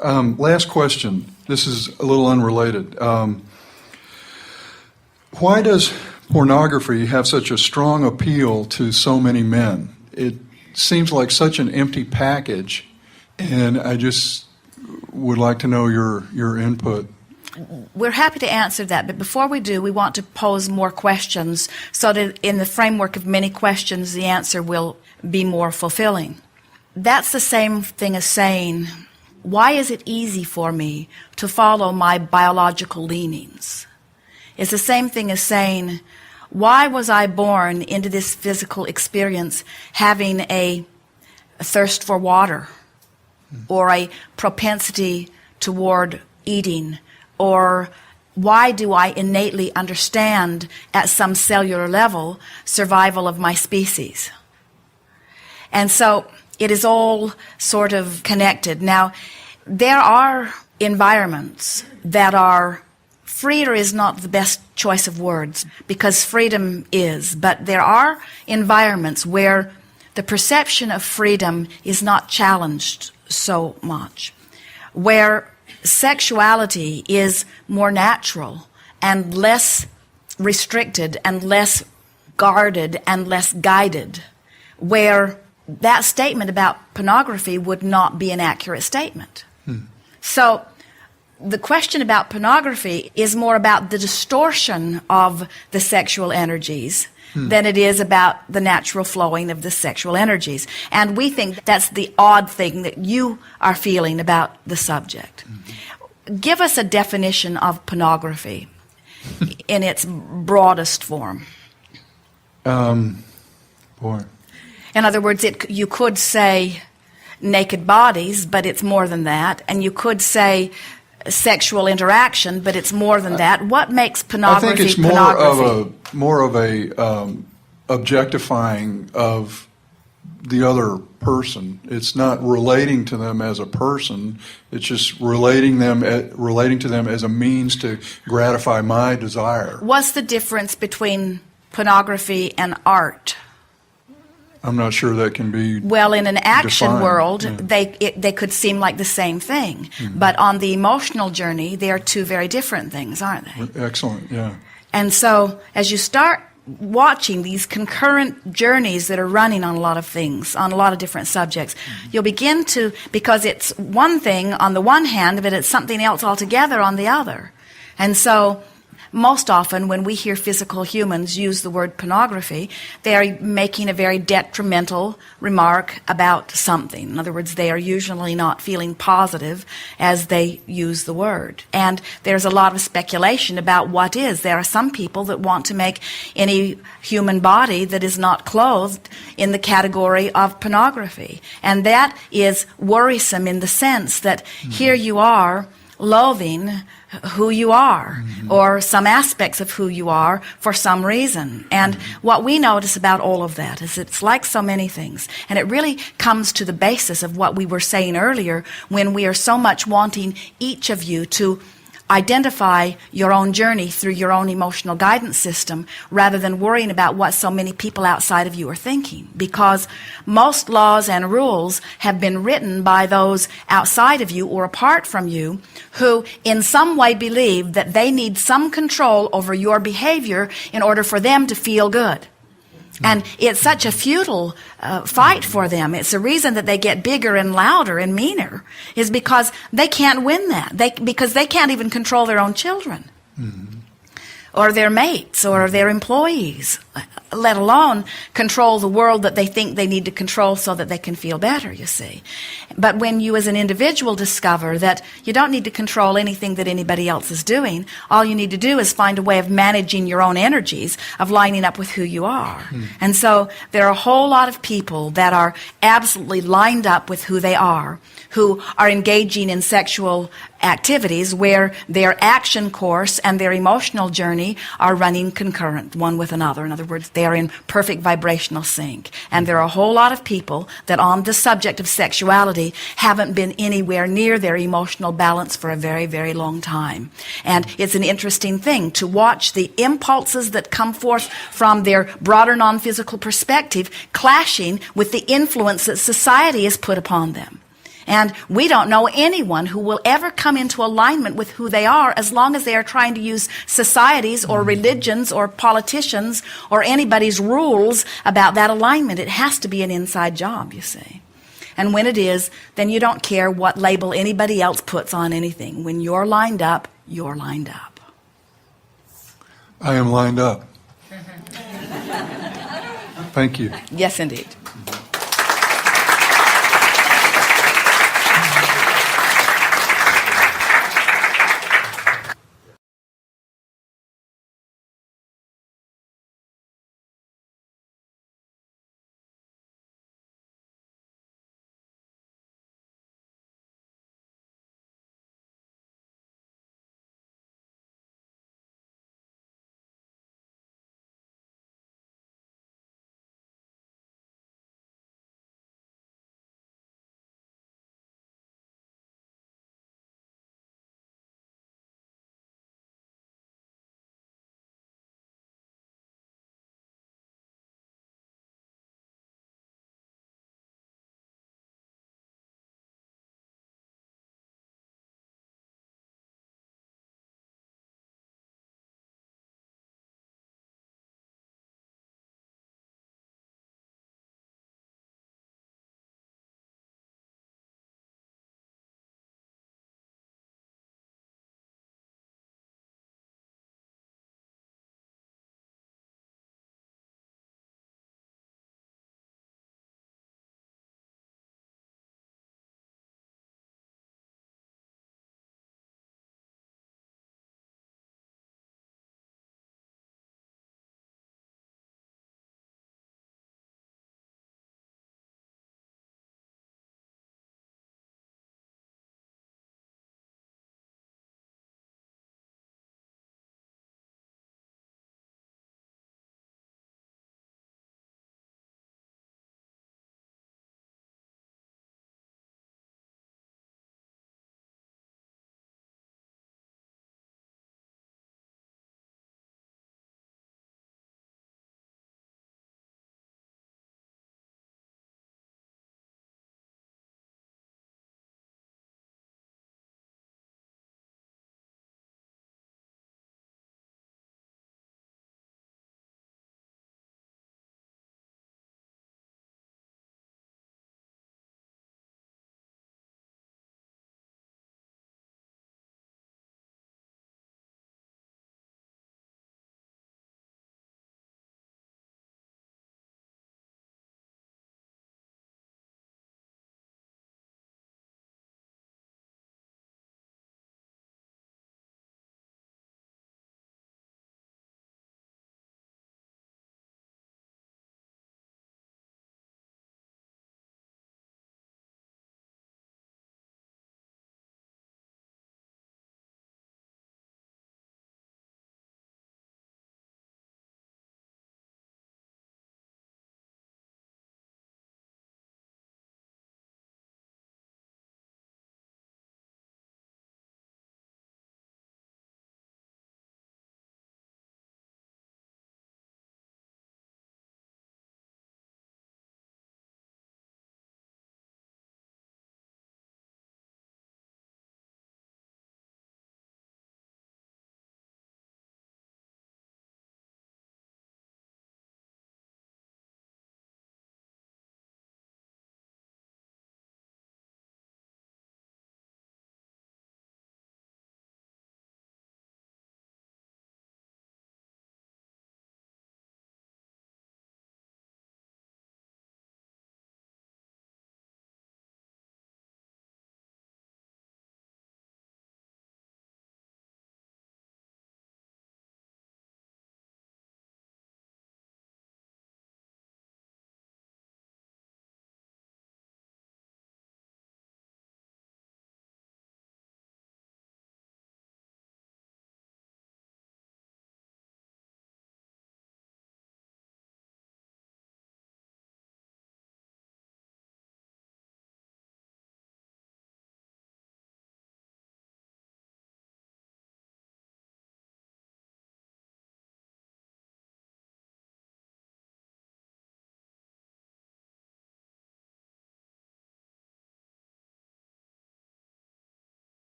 Last question. This is a little unrelated. Why does pornography have such a strong appeal to so many men? It seems like such an empty package, and I just would like to know your input. We're happy to answer that, but before we do, we want to pose more questions so that in the framework of many questions, the answer will be more fulfilling. That's the same thing as saying, why is it easy for me to follow my biological leanings? It's the same thing as saying, why was I born into this physical experience having a thirst for water, or a propensity toward eating, or why do I innately understand at some cellular level survival of my species? And so it is all sort of connected. Now, there are environments that are, freer is not the best choice of words, because freedom is, but there are environments where the perception of freedom is not challenged so much, where sexuality is more natural and less restricted and less guarded and less guided, where that statement about pornography would not be an accurate statement. So the question about pornography is more about the distortion of the sexual energies than it is about the natural flowing of the sexual energies. And we think that's the odd thing that you are feeling about the subject. Give us a definition of pornography in its broadest form. Boy. In other words, you could say naked bodies, but it's more than that. And you could say sexual interaction, but it's more than that. What makes pornography I think it's more of a objectifying of the other person. It's not relating to them as a person. It's just relating to them as a means to gratify my desire. What's the difference between pornography and art? I'm not sure that can be Well, in an action defined. world, Yeah. they could seem like the same thing. But on the emotional journey, they are two very different things, aren't they? Excellent, yeah. And so as you start watching these concurrent journeys that are running on a lot of things, on a lot of different subjects, you'll begin to, because it's one thing on the one hand, but it's something else altogether on the other. And so most often when we hear physical humans use the word pornography, they are making a very detrimental remark about something. In other words, they are usually not feeling positive as they use the word. And there's a lot of speculation about what is. There are some people that want to make any human body that is not clothed in the category of pornography. And that is worrisome in the sense that here you are loathing who you are, or some aspects of who you are for some reason. And what we notice about all of that is it's like so many things. And it really comes to the basis of what we were saying earlier, when we are so much wanting each of you to identify your own journey through your own emotional guidance system, rather than worrying about what so many people outside of you are thinking. Because most laws and rules have been written by those outside of you or apart from you who in some way believe that they need some control over your behavior in order for them to feel good. And it's such a futile fight for them. It's the reason that they get bigger and louder and meaner, is because they can't win that. Because they can't even control their own children, or their mates, or their employees, let alone control the world that they think they need to control so that they can feel better, you see. But when you as an individual discover that you don't need to control anything that anybody else is doing, all you need to do is find a way of managing your own energies, of lining up with who you are. And so there are a whole lot of people that are absolutely lined up with who they are, who are engaging in sexual activities where their action course and their emotional journey are running concurrent, one with another. In other words, they are in perfect vibrational sync. And there are a whole lot of people that on the subject of sexuality haven't been anywhere near their emotional balance for a very, very long time. And it's an interesting thing to watch the impulses that come forth from their broader non-physical perspective clashing with the influence that society has put upon them. And we don't know anyone who will ever come into alignment with who they are as long as they are trying to use societies or religions or politicians or anybody's rules about that alignment. It has to be an inside job, you see. And when it is, then you don't care what label anybody else puts on anything. When you're lined up, you're lined up. I am lined up. Thank you. Yes, indeed.